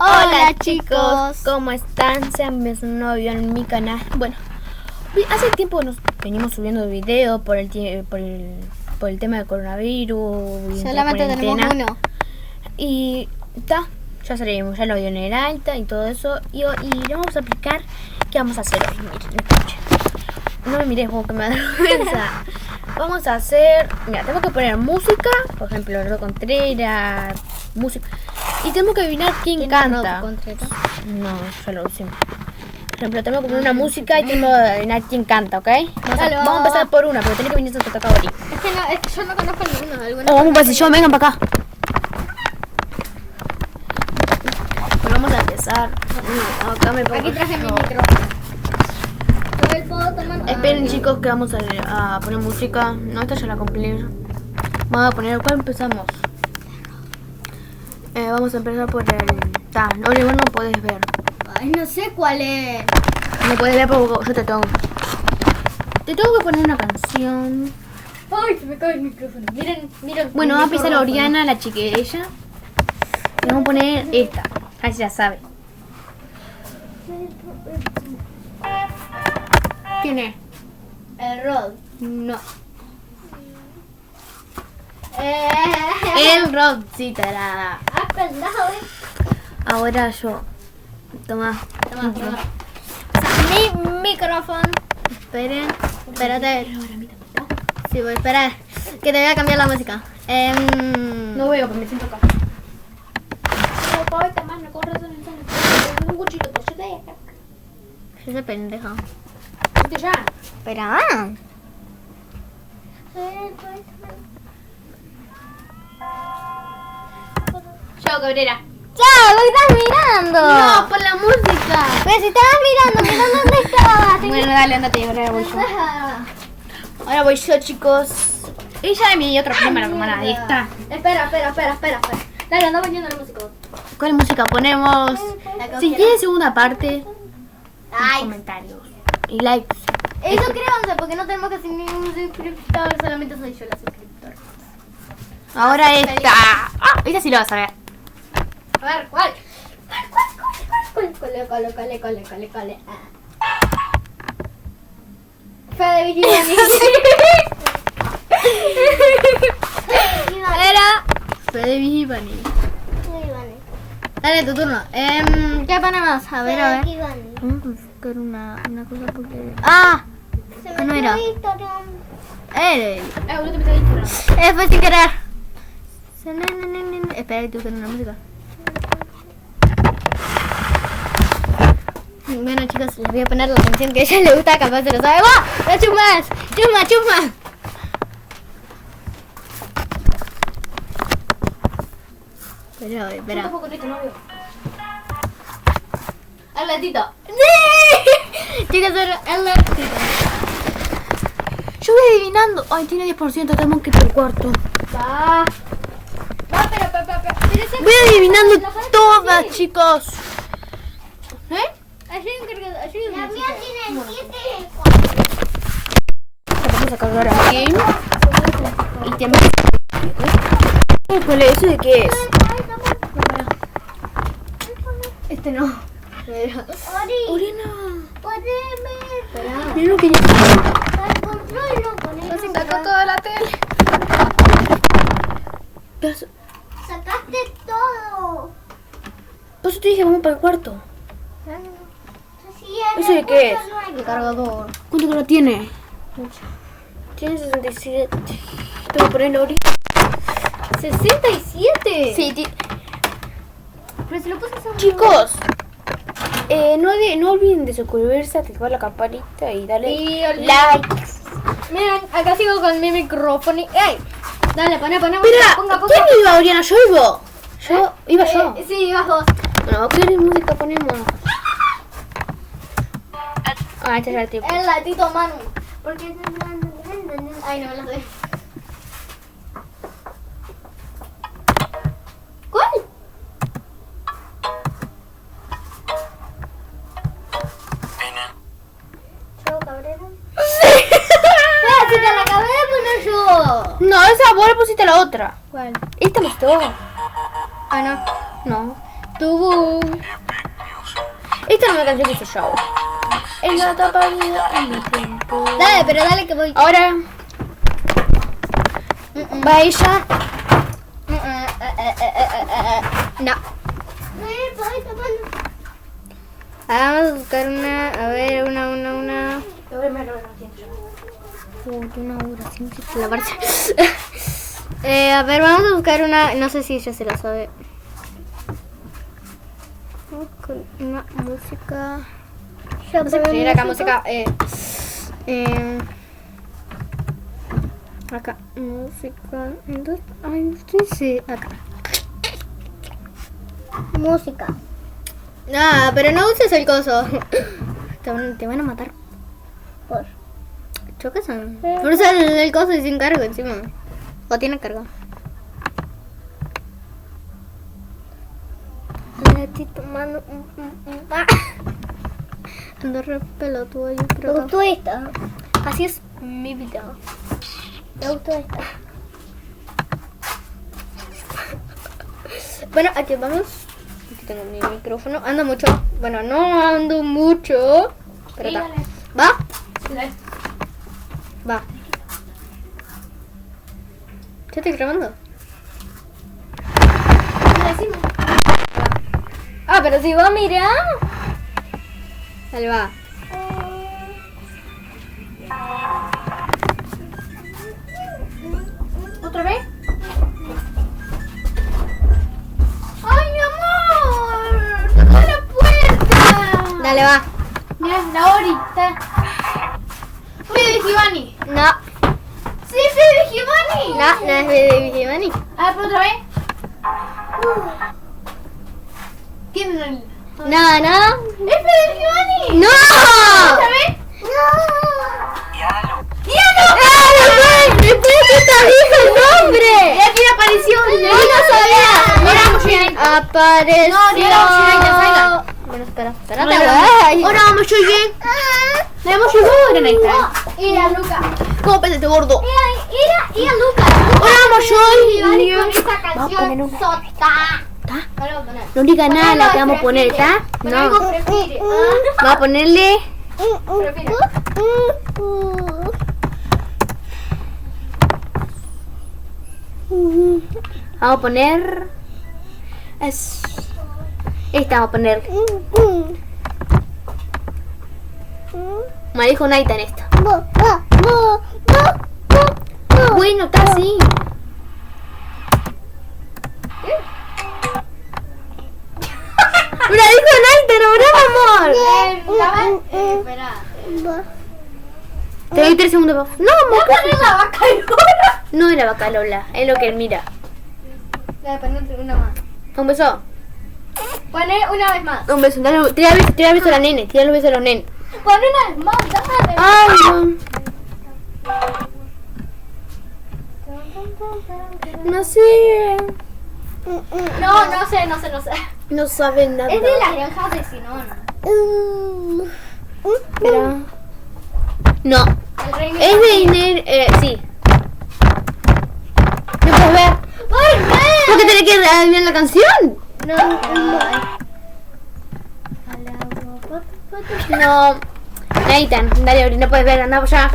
Hola chicos, ¿cómo están? Sean bienvenidos a un nuevo video en mi canal. Bueno, hace tiempo nos venimos subiendo videos por el tema del coronavirus. Solamente tenemos uno. Y ya salimos, ya lo vio en el alta y todo eso. Y le vamos a explicar qué vamos a hacer hoy. Miren, escuchen. No me mires como que me da vergüenza. Vamos a hacer, mira, tengo que poner música, por ejemplo, Rod Contreras, música. Y tenemos que adivinar quién canta. No, ya lo hicimos. Por ejemplo, tenemos que poner una música y tenemos que adivinar quién canta, ¿ok? Vamos a empezar por una, pero tenés que venir a Santa Categoría. Es que yo no conozco ninguno. Vamos para el sillón, vengan para acá. Bueno, vamos a empezar. Acá me pongo. Aquí traje mi micrófono. Esperen chicos que vamos a poner música. No, esta ya la compré. Vamos a poner, ¿cuál empezamos? Vamos a empezar por el... Oliver, no puedes ver. Ay, no sé cuál es. No puedes ver porque yo te tengo. Te tengo que poner una canción. Ay, se me cae el micrófono. Miren. Bueno, va a empezar Oriana, la chiquilla. Y vamos a poner esta. A ver si la sabe. ¿Quién es? El Rod. No. El Rod, sí, tarada. Pendejo, Ahora yo. Toma. Mi micrófono. Espérate. Sí, voy a esperar. Que te voy a cambiar la música. No veo, pero me siento acá. Un cuchillo, Ese pendejo. ya. Espera. Chao, Cabrera. ¡Chao! ¿Lo estás mirando? No, por la música. Pero si estabas mirando, mira dónde estabas. Bueno, dale, andate, ahora voy yo. Ahora voy yo, chicos. Ella es mi otra prima, la hermana de esta. Espera. Dale, anda poniendo la música. ¿Cuál música ponemos? Si quieren segunda parte, Ay. comentarios y likes. Y suscríbanse porque no tenemos casi ningún suscriptor, solamente soy yo la suscriptora. Ahora esta. Esta sí lo vas a ver. A ver, ¿cuál? Cole. Fede Vigilani. Era Fede Vigilani. Dale, tu turno. ¿Qué ponemos? A ver. Vamos a buscar una cosa porque... ¿Qué no era? Fue sin querer. Espera que tú tengas una música. Bueno, chicos, les voy a poner la canción que a ella le gusta, capaz se lo sabe. ¡Va! ¡La chumas! ¡Chuma! Espera. El latito. ¡Sí! Chicos, el latito. Yo voy adivinando. Ay, tiene 10%, tenemos que ir por cuarto. Va, pero. Voy adivinando todas, chicos. Ayúdenme. La mía tiene 7 y 4. Vamos a cargar aquí. Y te Híjole, ¿eso de qué es? Este no. Oriana. Podeme. Mira lo que ya... Al control no ponemos. Se sacó toda la tele. Sacaste todo. Por eso te dije, vamos para el cuarto. Sí, ¿Eso de qué es? El cargador. ¿Cuánto que lo tiene? Tiene 67. Tengo que ponerlo ahorita. 67. Sí, Pero si lo puse a chicos, no olviden de suscribirse, activar la campanita y darle like. Miren, acá sigo con mi micrófono. ¡Ey! Dale, poné. Mira, Ponga. ¿quién iba, Oriana? Yo iba. Iba yo. Sí, ibas vos. Bueno, ¿qué música ponemos? Este es el tipo. El latito Manu. Porque... Ay, no me la sé. ¿Cuál? Chau, Cabrera. Si te la acabé de poner yo. No, esa vos le pusiste la otra. ¿Cuál? Esta me gustó. Ah, no. No. Tu boom. Esta es una canción que hice yo. En la etapa vida en mi tiempo. Dale, pero dale que voy. Ahora va ella. No. Vamos a buscar una. A ver, una. Una hora, siempre la parte. A ver, vamos a buscar una. No sé si ella se la sabe. Con una música. No sé escribir acá música. Acá, música. Entonces, ay, no estoy sí. Acá. Música. No, pero no uses el coso. Te van a matar. Por. Chocas. Por usar el coso y sin cargo encima. O tiene carga. Me estoy tomando ando re pelotudo yo ¿Te creo. gustó esta? Así es mi vida. ¿Te gustó esta? Bueno, aquí vamos. Aquí tengo mi micrófono. Ando mucho. Bueno, no ando mucho. Pero está. ¿Va? Va. ¿Ya estoy grabando? Ah, pero si va, mira. Dale, va. ¿Otra vez? ¡Ay, mi amor! ¡Toca la puerta! Dale, va. Mira, la Ori está. Fede Giovanni. No, Sí, Fede Giovanni. no es de Giovanni. A ver, ¿por otra vez? ¿Quién es el? No, no. ¡Es Fede Giovanni! ¡No! ¿Otra vez? ¡Después que te dijo el nombre! Y aquí apareció. ¡No lo sabía! Ahora vamos a ir. Apareció. No, ni ahora vamos a ir, ya salga. Bueno, espera, No, güey. ahora vamos a ir. Le damos llegado ahora ahí está. Era Luca. ¿Cómo pensé gordo? Era Luca. Ahora vamos Giovanni yo. con esa canción sota. No diga nada la que vamos a poner, ¿está? No. Prefiere. Vamos a ponerle. Prefiere. Vamos a poner. Esta vamos a poner. Me dijo Naita en esta. Bueno, está así. Me la dijo Naita, no, amor. Espera. Te doy 3 segundos. No, amor. Es la vaca Lola. No era vaca Lola, es lo que él mira. Dale, ponete una más. Un beso. Poné una vez más. Un beso. Dale, tira beso a la nene. Tira los besos a los nenes. Poné una vez más. Dale. Ay, no. No sé. No sé. No saben nada. Es de la granja de Sinón. Espera. No. El rey Es de Iner. Sí. ¿Me puedes ver? ¡Ay, ¿Por qué tenés que adivinar la canción? No. Nathan, dale, Ori, no puedes ver. Anda ya.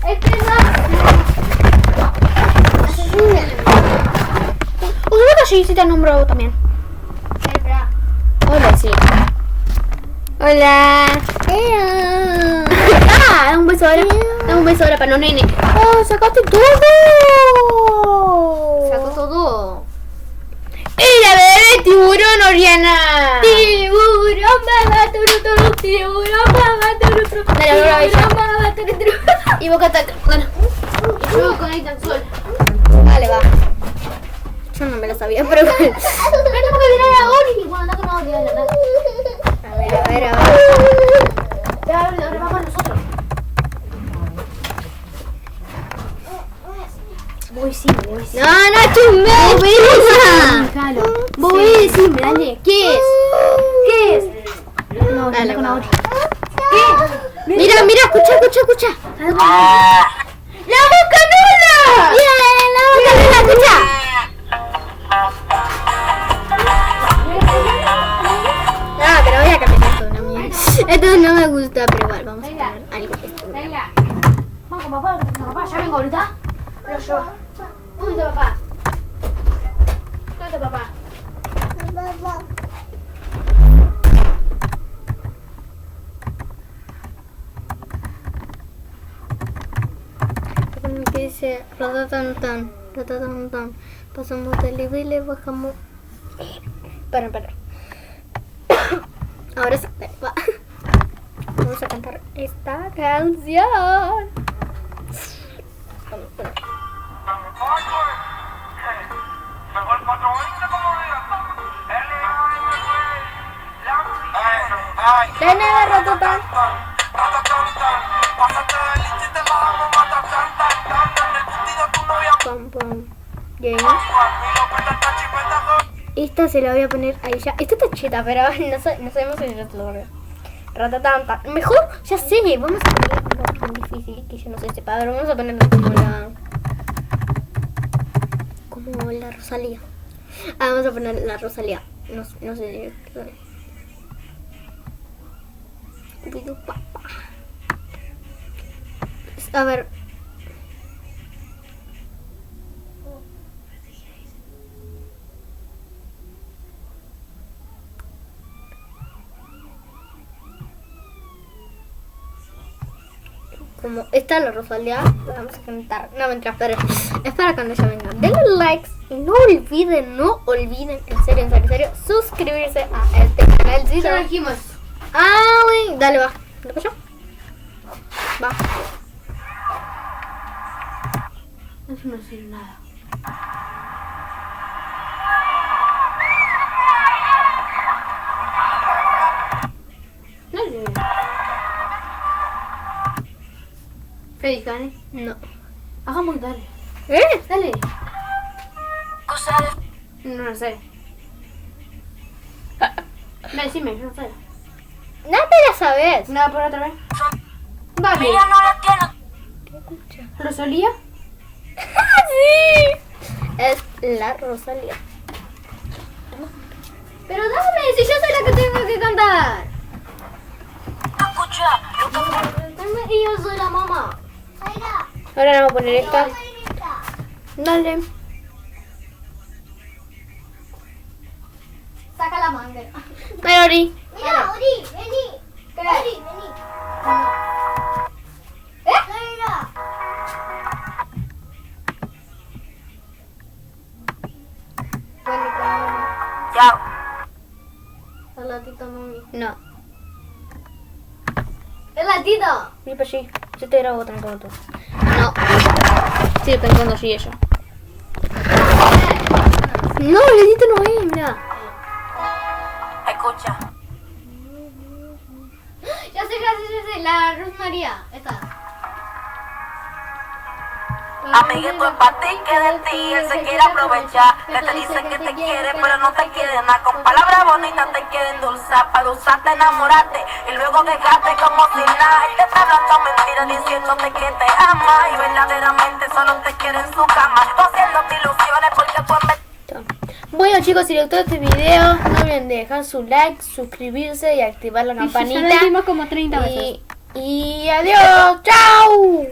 Este no. Seguro que sí te nombró también. Espera. Hola, sí. Hola. Ah, un beso ahora. Dame un beso ahora para los nenes. Oh, sacaste todo. Sacó todo. ¡Era bebé tiburón, Oriana! Tiburón, baba, turuturu, tiburón, baba, turuturu, Dale, ahora ella. tiburón, baba, turuturu. Y Boca ataca. Bueno. Y luego con ahí tan sola. Dale, va. Yo no me lo sabía, pero bueno. Vete porque viene la Ori. Bueno, anda con la Ori, anda. A ver. Ya, ahora vamos nosotros. Voy sí. No, chumbe. Vos voy a decirme, dale. ¿Qué es? ¿Qué es? No, Dale, anda con la va. Ori. Mira, escucha. ¡La Boca Nula! Mira, la boca de la escucha. Ah, pero voy a cambiar. favorita? Pero yo. ¿Dónde está papá? ¿Dónde está papá? Que dice ratatantan, ratatantan. Pasamos del nivel y bajamos. Espera. Ahora sí, va. Vamos a cantar esta canción. Vamos, espera. La neve ratatán. Pam, pam. Bien. Esta se la voy a poner a ella. Esta está cheta, pero no sabemos si yo te lo veo. Ratatanta. Mejor, ya sé, vamos a poner algo tan difícil que yo no sé sepa. Pero vamos a ponerlo como la Rosalía. Vamos a poner la Rosalía. No sé. Scooby-Doo papá. A ver. Como esta es la Rosalía, vamos a cantar. No, mentira, pero es para cuando ella venga. Denle likes y no olviden, en serio, suscribirse a este canal. Ya lo dijimos. Ah, güey, dale, va. ¿Dale para allá? Va. Eso no sirve nada. Dale. Freddy, ¿gane? No. Hagamos, dale. Dale. No lo sé. Decime, no sé. No te la sabes. Nada, por otra vez. Vale. ¿Rosalía? Sí. Es la Rosalía. Pero dame, si yo soy la que tengo que cantar. Y yo soy la mamá. Ahora vamos a poner esta. Dale. Saca la manga. Ori. Mira, Ori, vení. ¿Qué? Ori, vení. Mira. El latito mami. No. El latito. Mira para allí. Yo te grabo también con otro. No. Sí, pensando así ella. No, el latito no es, mira. Escucha. Ya sé. La Rosmaría. Esta. Amiguito es para ti, que de ti él se quiere aprovechar. Que te dice que te quiere, pero no te quiere nada. Con palabras bonitas te quiere endulzar. Para usarte, enamorarte y luego dejarte como si nada. Él te está hablando mentiras diciéndote que te ama. Y verdaderamente solo te quiere en su cama. Tú haciéndote ilusiones porque tú Bueno chicos, si les gustó este video, no olviden de dejar su like, suscribirse y activar la campanita. Ya lo dijimos como 30 veces. Y adiós, chao.